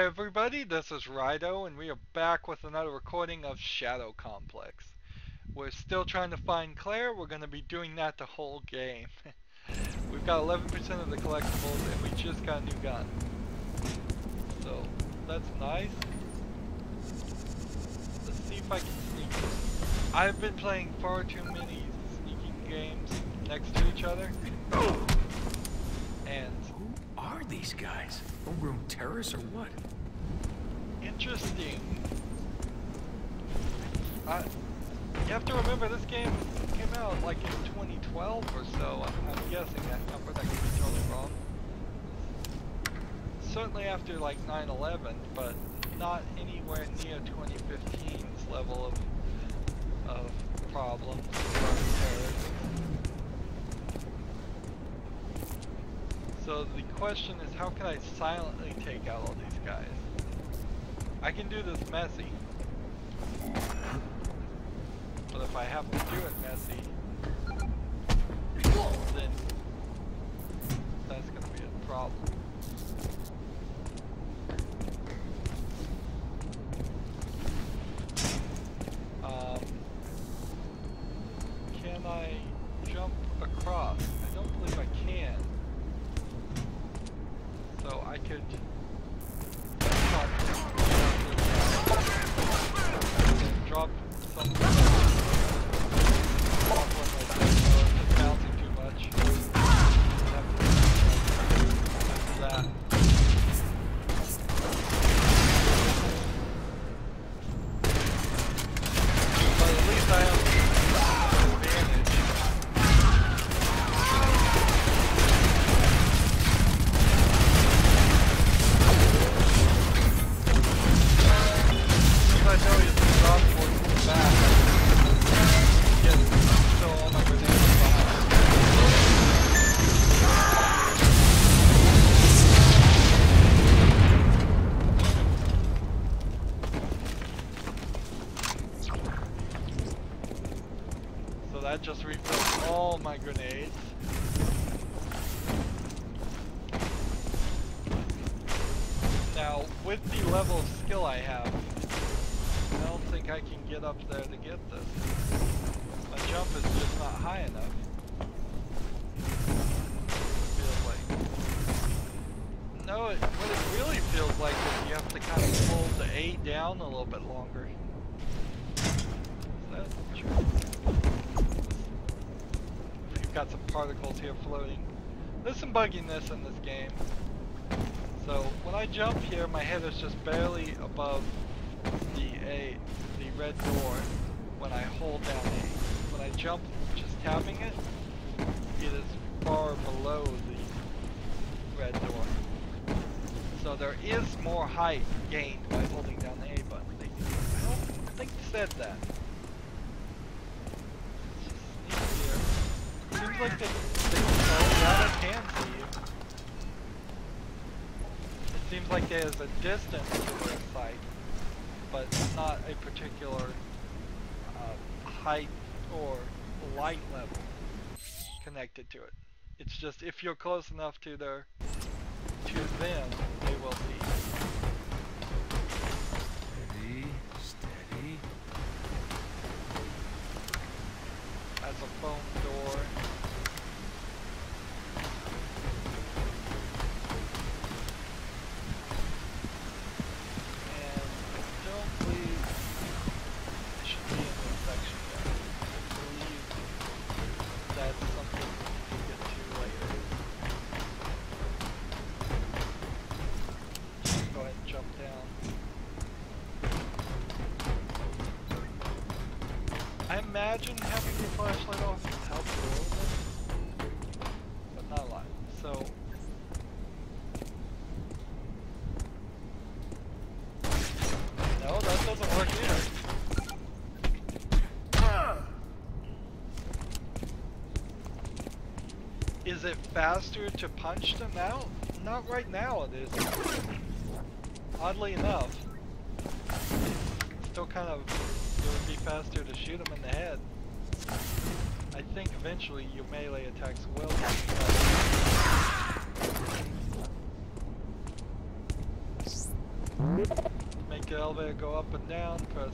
everybody, this is Rydo, and we are back with another recording of Shadow Complex. We're still trying to find Claire. We're going to be doing that the whole game. We've got 11% of the collectibles, and we just got a new gun. So, that's nice. Let's see if I can sneak. I've been playing far too many sneaking games next to each other. And who are these guys? Homegrown terrorists or what? Interesting. You have to remember this game came out like in 2012 or so. I'm guessing that number, that could be totally wrong. Certainly after like 9/11, but not anywhere near 2015's level of problems with terrorism. So the question is, how can I silently take out all these guys? I can do this messy. But if I have to do it messy, then that's going to be a problem. Can I jump across? I don't believe I can. So I could drop some bouncing too much. That. But at least I have advantage. I know he's the drop towards the back. Get so all my grenades behind. So that just refills all my grenades. Now, with the level of skill I have, I don't think I can get up there to get this. My jump is just not high enough. Feels like. No, what it really feels like is you have to kind of hold the A down a little bit longer. Is that true? We've got some particles here floating. There's some bugginess in this game. So when I jump here, my head is just barely above the red door when I hold down A. When I jump, just tapping it, it is far below the red door. So there is more height gained by holding down the A button. I don't think it said that. It's just easier. Seems like they oh, yeah, I can see you. It seems like there's a distance to their sight, but not a particular height or light level connected to it. It's just if you're close enough to them, they will see you. Steady, steady. That's a foam door. I imagine having your flashlight off helps a little bit, but not a lot. So, no, that doesn't work either. Is it faster to punch them out? Not right now it is. Oddly enough. Still kind of, it would be faster to shoot them in the head. I think eventually your melee attacks will be better. Make the elevator go up and down, press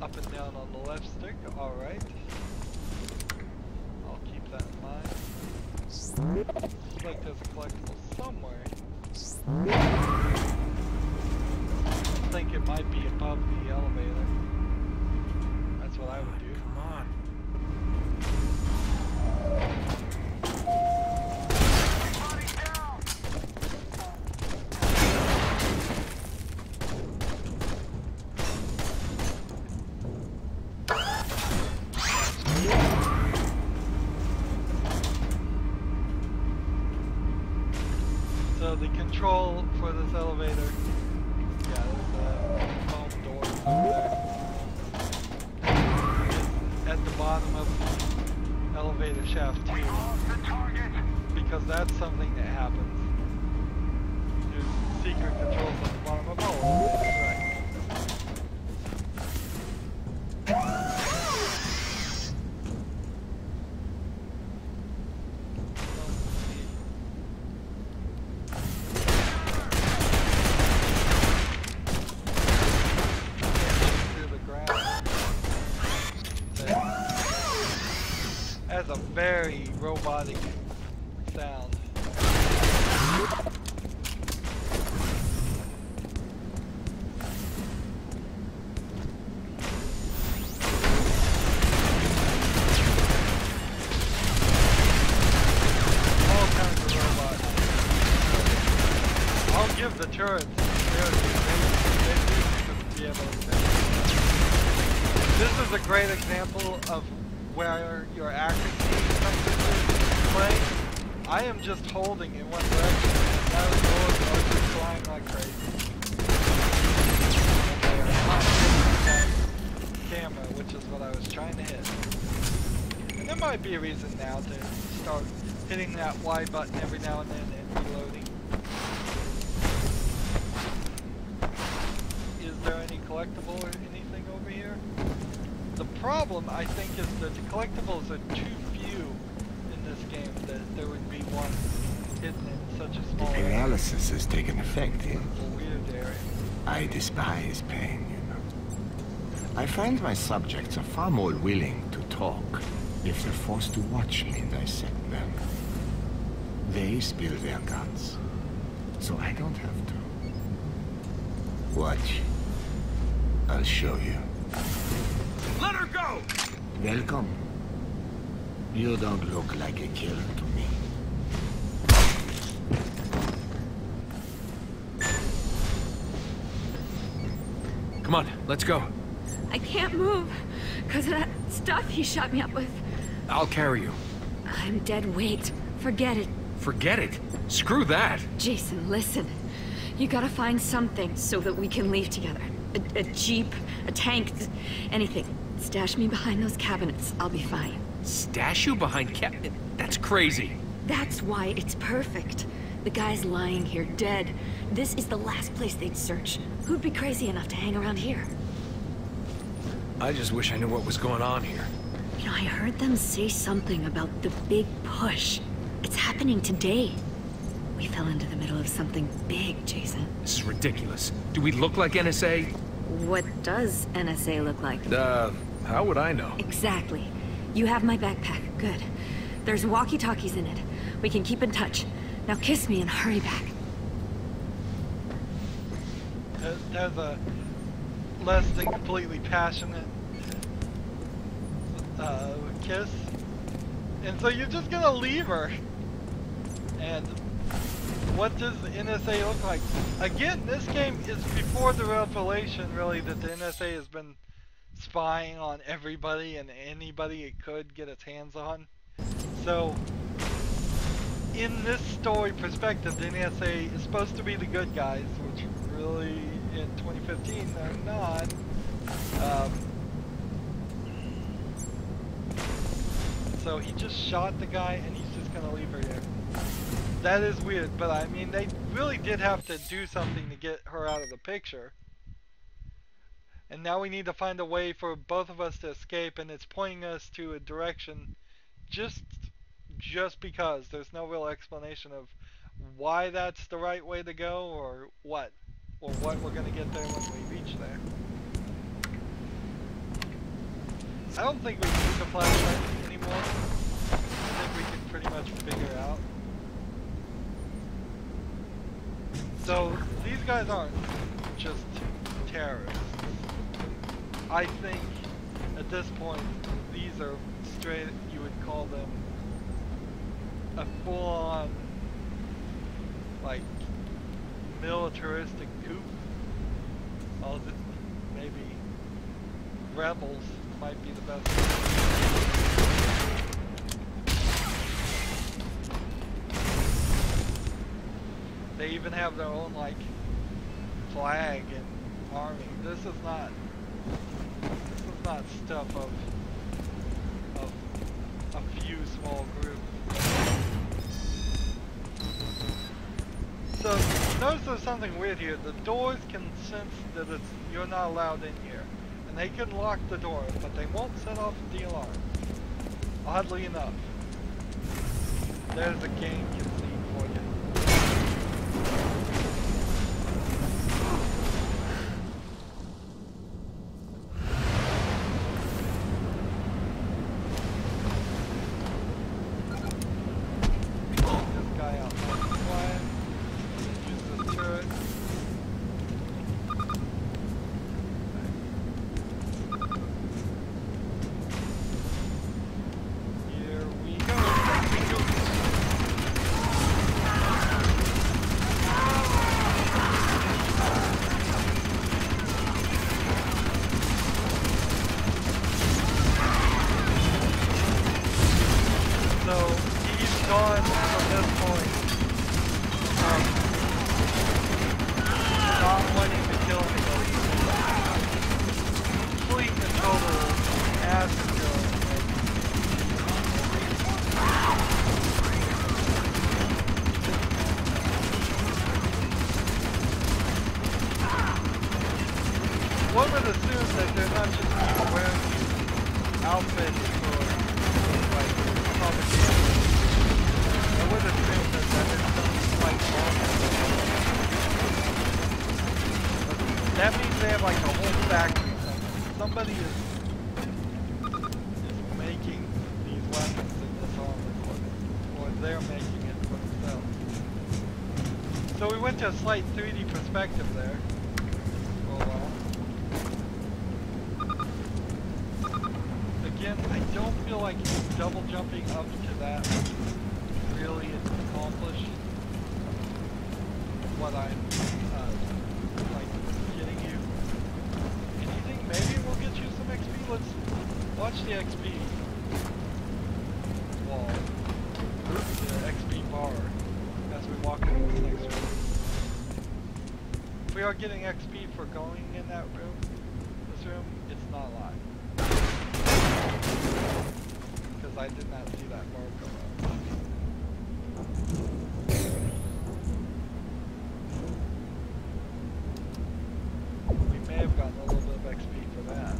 up and down on the left stick. Alright. I'll keep that in mind. Looks like there's a collectible somewhere. I think it might be above the elevator. That's what I would do. Come on. So the control for this elevator, yeah, there's a foam door over there. It's at the bottom of the elevator shaft too, because that's something that happens. There's secret controls at the bottom of all elevators, right? Has a very robotic sound. All kinds of robots. I'll give the turrets they do be able to. This is a great example of where your accuracy comes into play. I am just holding in one direction, and those bullets are just flying like crazy. And they are not hitting that camera, which is what I was trying to hit. And there might be a reason now to start hitting that Y button every now and then and reloading. Is there any collectible or anything over here? The problem, I think, is that the collectibles are too few in this game that there would be one hidden in such a small area. Paralysis has taken effect here. It's a weird area. I despise pain, you know. I find my subjects are far more willing to talk if they're forced to watch me dissect them. They spill their guts, so I don't have to. Watch. I'll show you. Let her go! Welcome. You don't look like a killer to me. Come on, let's go. I can't move because of that stuff he shot me up with. I'll carry you. I'm dead weight. Forget it. Forget it. Screw that. Jason, listen. You gotta find something so that we can leave together. A jeep, a tank, anything. Stash me behind those cabinets. I'll be fine. Stash you behind That's crazy. That's why it's perfect. The guy's lying here, dead. This is the last place they'd search. Who'd be crazy enough to hang around here? I just wish I knew what was going on here. You know, I heard them say something about the big push. It's happening today. We fell into the middle of something big, Jason. This is ridiculous. Do we look like NSA? What does NSA look like? How would I know? Exactly. You have my backpack. Good. There's walkie-talkies in it. We can keep in touch. Now kiss me and hurry back. There's a less than completely passionate kiss. And so you're just gonna leave her. And what does the NSA look like? Again, this game is before the revelation, really, that the NSA has been spying on everybody and anybody it could get its hands on. So, in this story perspective, the NSA is supposed to be the good guys, which really, in 2015, they're not. So he just shot the guy, and he's just gonna leave her here. That is weird, but I mean, they really did have to do something to get her out of the picture. And now we need to find a way for both of us to escape, and it's pointing us to a direction just because. There's no real explanation of why that's the right way to go or what. or what we're gonna get there when we reach there. I don't think we need the flashlight anymore. I think we can pretty much figure out. So these guys aren't just terrorists. I think at this point these are straight, you would call them a full-on like militaristic coup. Maybe rebels might be the best. They even have their own like flag and army. This is not stuff of a few small groups. So notice there's something weird here. The doors can sense that you're not allowed in here, and they can lock the door, but they won't set off the alarm. Oddly enough, there's a game conceit for you. One would assume that they're not just wearing outfits for like propaganda. I would assume that is some like that means they have like a whole factory somewhere. Somebody is making these weapons in this armor or they're making it for themselves. So we went to a slight 3D perspective there for a while. Again, I don't feel like double jumping up to that really accomplish what I'm like getting you. Anything? Maybe we'll get you some XP. Let's watch the XP wall, the XP bar as we walk into this next room. If we are getting XP for going in that room, this room, it's not live. Because I did not see that bar go up. We may have gotten a little bit of XP for that.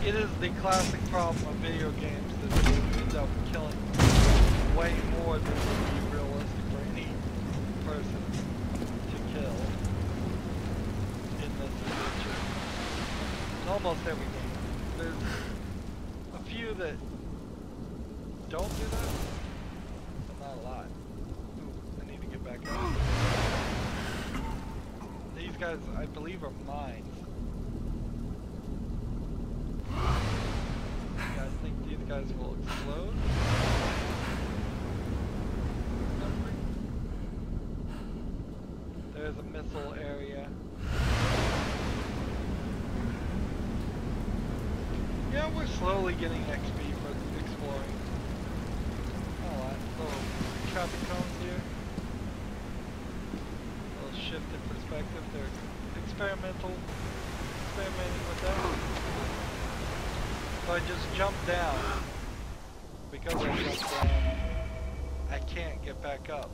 It is the classic problem of video games that you end up killing way more than would be realistic for any person to kill in this adventure. In almost every game. There's a few that don't do that, but not a lot. Ooh, I need to get back up. These guys, I believe, are mines. You guys think these guys will explode? There's a missile area. Yeah, we're slowly getting XP for exploring. Oh, little traffic cones here. A little shift in perspective. They're experimenting with that. So I just jumped down. Because I jumped down, I can't get back up.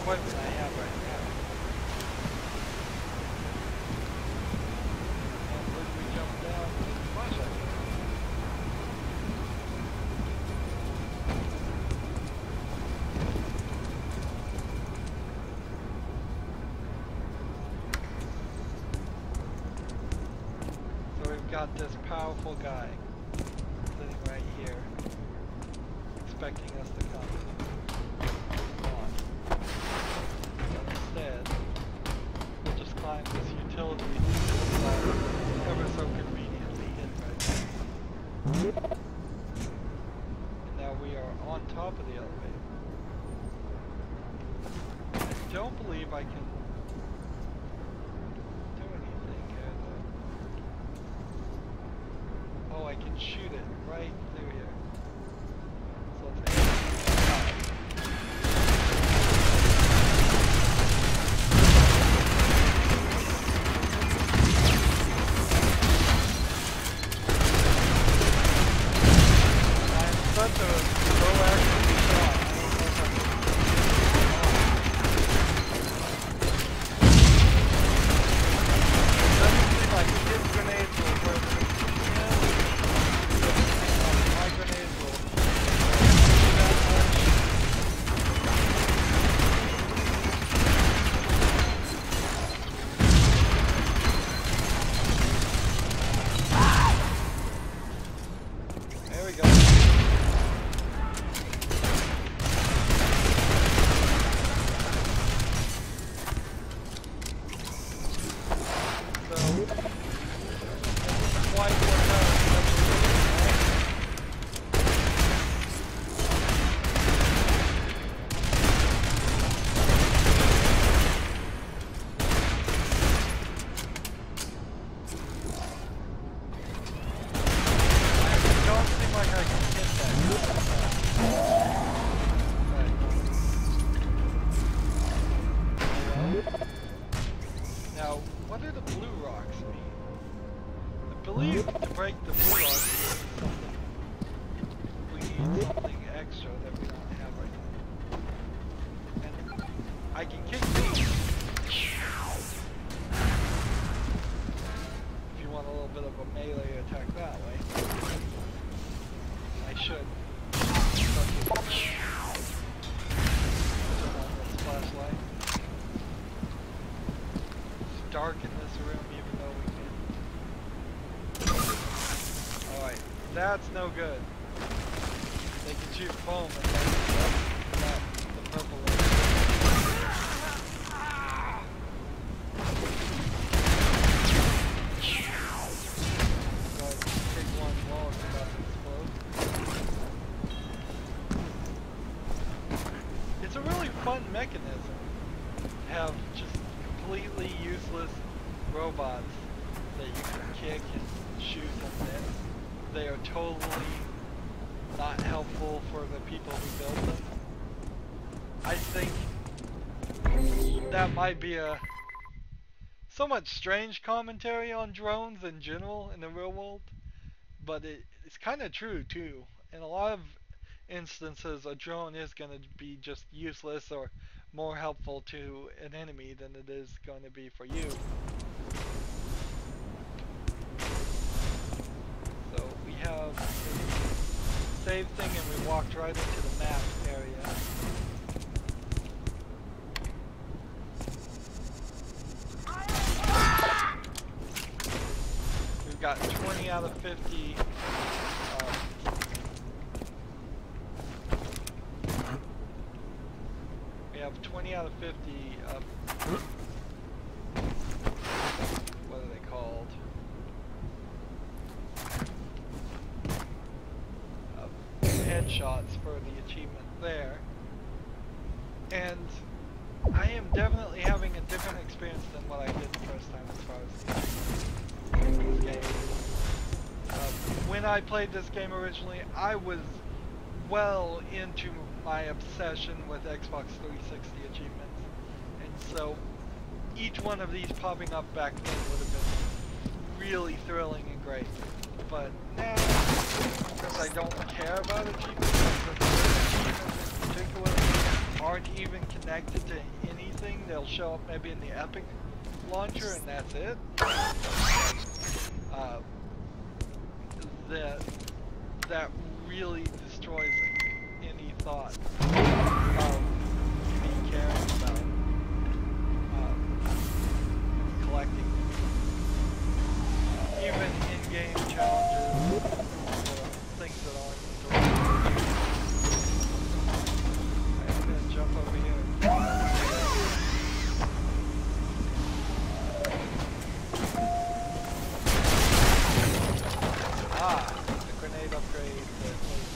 Equipment I have right now. And where do we jump down? Flashlight. we've got this powerful guy sitting right here, expecting us to come on. But instead, we'll just climb this utility ever so conveniently hidden right there. And now we are on top of the elevator. I don't believe I can do anything here though. Oh, I can shoot it right through here. So let's aim. I'm such a low accuracy shot. It doesn't seem like his grenades will work. My grenades will that much. There we go. Now, what do the blue rocks mean? I believe to break the blue rocks we need something extra that we don't have right now. And I can kick these if you want a little bit of a melee attack that way. I should. Turn on this flashlight. Dark in this room even though we can. Alright, that's no good. They can shoot foam and that's the purple one. Take one wall and about to explode. It's a really fun mechanism to have just completely useless robots that you can kick and shoot and miss. They are totally not helpful for the people who built them. I think that might be a somewhat strange commentary on drones in general in the real world, but it's kind of true too. In a lot of instances, a drone is going to be just useless or more helpful to an enemy than it is going to be for you. So we have a save thing and we walked right into the map area. We've got 20 out of 50 we have 20 out of 50 what are they called? Headshots for the achievement there. And I am definitely having a different experience than what I did the first time as far as this game. When I played this game originally, I was well into my obsession with Xbox 360 achievements, and so each one of these popping up back then would have been really thrilling and great. But now, because I don't care about achievements, achievements in particular aren't even connected to anything, they'll show up maybe in the Epic launcher and that's it. That really destroys any thought of me caring about collecting. Even in-game The grenade upgrade that was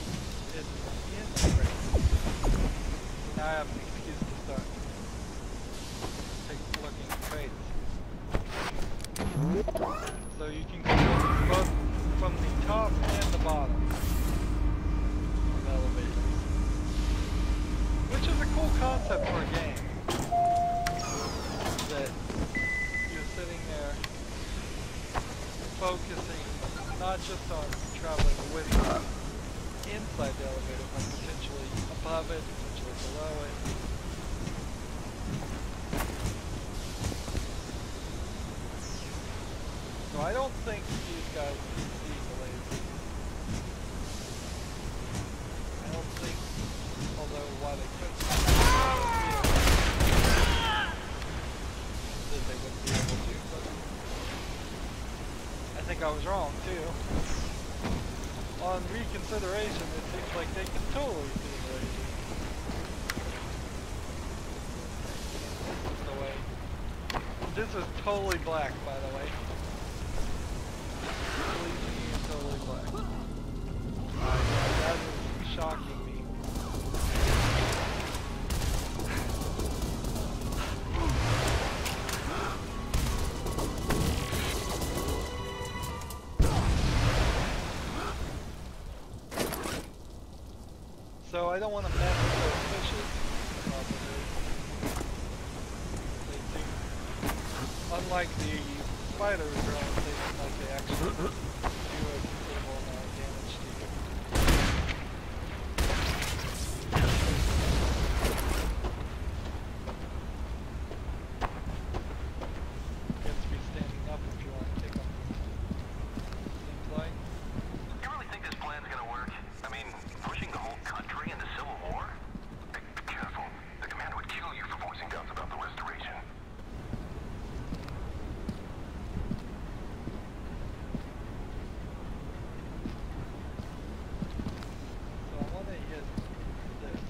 in the crate. So now I have an excuse to start looking at crates. So you can go both from the top and the bottom of elevators. Which is a cool concept for a game. That you're sitting there focusing not just on traveling with inside the elevator, but potentially above it, potentially below it. So I don't think these guys can see the lasers. I don't think, although while they could that they wouldn't be able to, but I think I was wrong too. On reconsideration, it seems like they can totally see the lasers. This is the way. This is totally black, by the way. Totally black. That is shocking me. So I don't want to mess with those fishes. They seem, unlike the spider drones, they seem like they actually do a considerable amount of damage to you. You have to be standing up if you want to take them. Seems like. You really think this plan's gonna work? I mean, pushing the whole country into civil war? Be careful. The commander would kill you for voicing doubts about the restoration. So I want to hit this.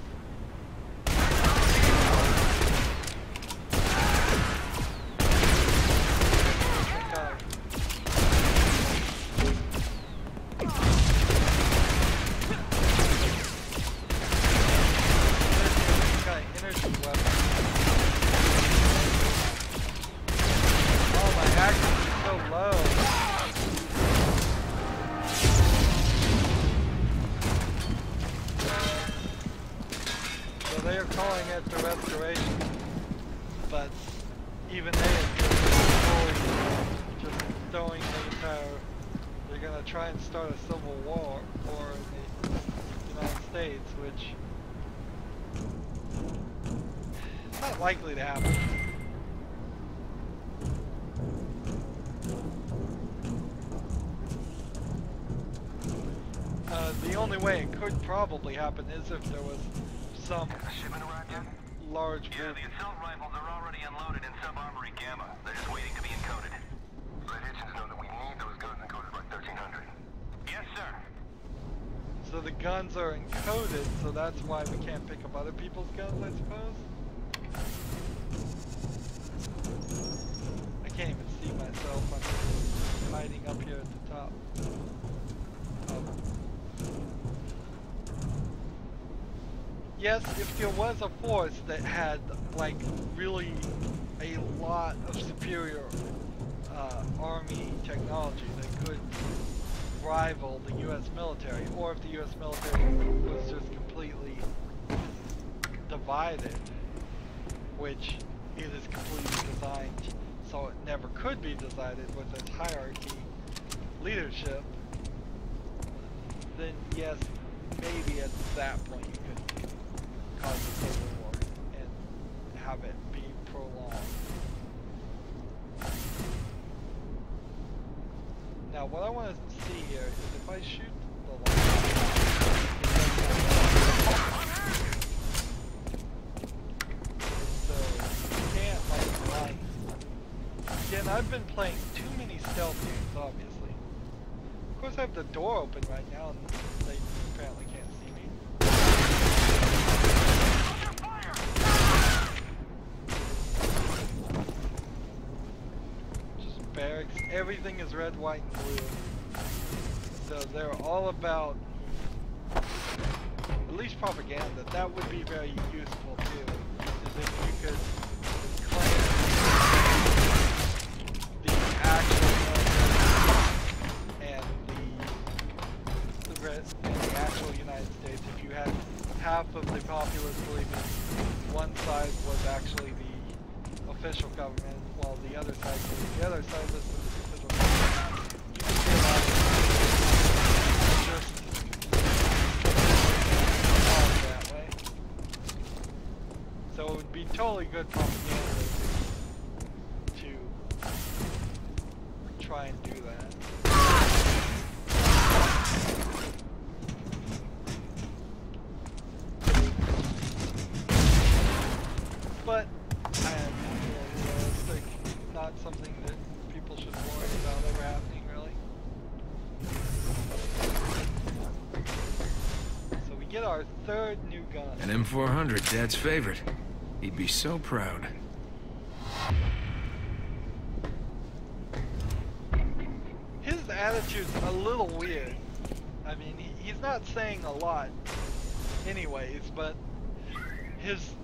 Energy weapon. Oh, my accuracy is so low. So they are calling it the restoration, but even they are just throwing the entire. They're gonna try and start a civil war in the United States, which is not likely to happen. The only way it could probably happen is if there was some Shipment arrived yet? large Yeah, group. the assault rifles are already unloaded in sub-armory Gamma. They're just waiting to be encoded. Let Hitchens know that we need those guns encoded by 1300. Yes, sir. So the guns are encoded, so that's why we can't pick up other people's guns, I suppose? I can't even see myself. I'm hiding up here at the top. Yes, if there was a force that had, like, really a lot of superior army technology that could rival the U.S. military, or if the U.S. military was just completely divided, which it is completely designed so it never could be decided with its hierarchy leadership, then yes, maybe at that point you could cause a civil war and have it be prolonged. Now what I want to see here is if I shoot the line, so you can't like line. Again, I've been playing too many stealth games, obviously. Of course I have the door open right now and they apparently can't see me. Just barracks, everything is red, white, and blue. So So they're all about, at least propaganda. That would be very useful too, is if you could claim the actual and the actual United States. If you had half of the populace believing one side was actually the official government, while the other side believed the other side was the official government, you could see a lot of just that way. So it would be totally good propaganda to try and do that. But I am realistic, not something that people should worry about ever happening, really. So we get our third new gun. An M400, Dad's favorite. He'd be so proud. His attitude's a little weird. I mean, he's not saying a lot anyways, but his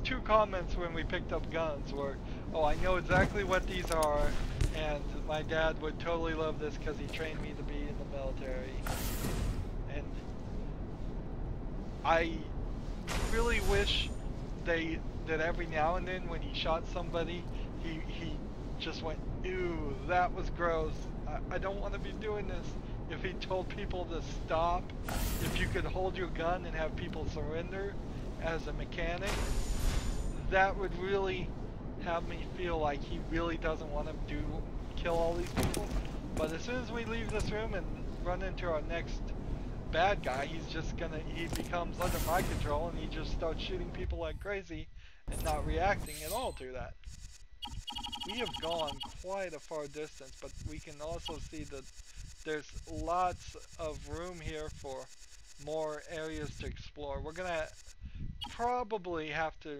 two comments when we picked up guns were, oh, I know exactly what these are, and my dad would totally love this because he trained me to be in the military. And I really wish that every now and then when he shot somebody, he just went, ew, that was gross. I don't want to be doing this. If he told people to stop, if you could hold your gun and have people surrender as a mechanic, that would really have me feel like he really doesn't want to kill all these people. But as soon as we leave this room and run into our next bad guy, he becomes under my control and he just starts shooting people like crazy and not reacting at all to that. We have gone quite a far distance, but we can also see that there's lots of room here for more areas to explore. We're gonna probably have to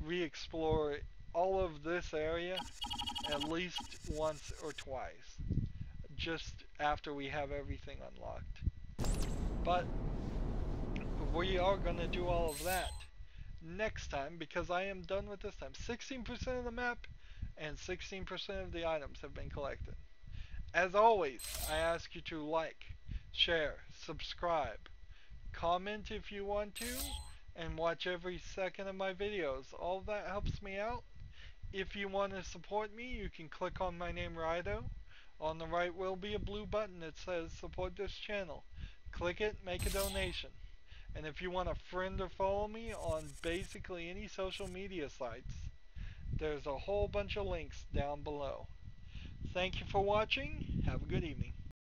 re-explore all of this area at least once or twice, just after we have everything unlocked. But we are gonna do all of that next time, because I am done with this time. 16% of the map and 16% of the items have been collected. As always, I ask you to like, share, subscribe, comment if you want to, and watch every second of my videos. All of that helps me out. If you want to support me, you can click on my name, Rydo. On the right will be a blue button that says support this channel. Click it, make a donation. And if you want to friend or follow me on basically any social media sites, there's a whole bunch of links down below. Thank you for watching. Have a good evening.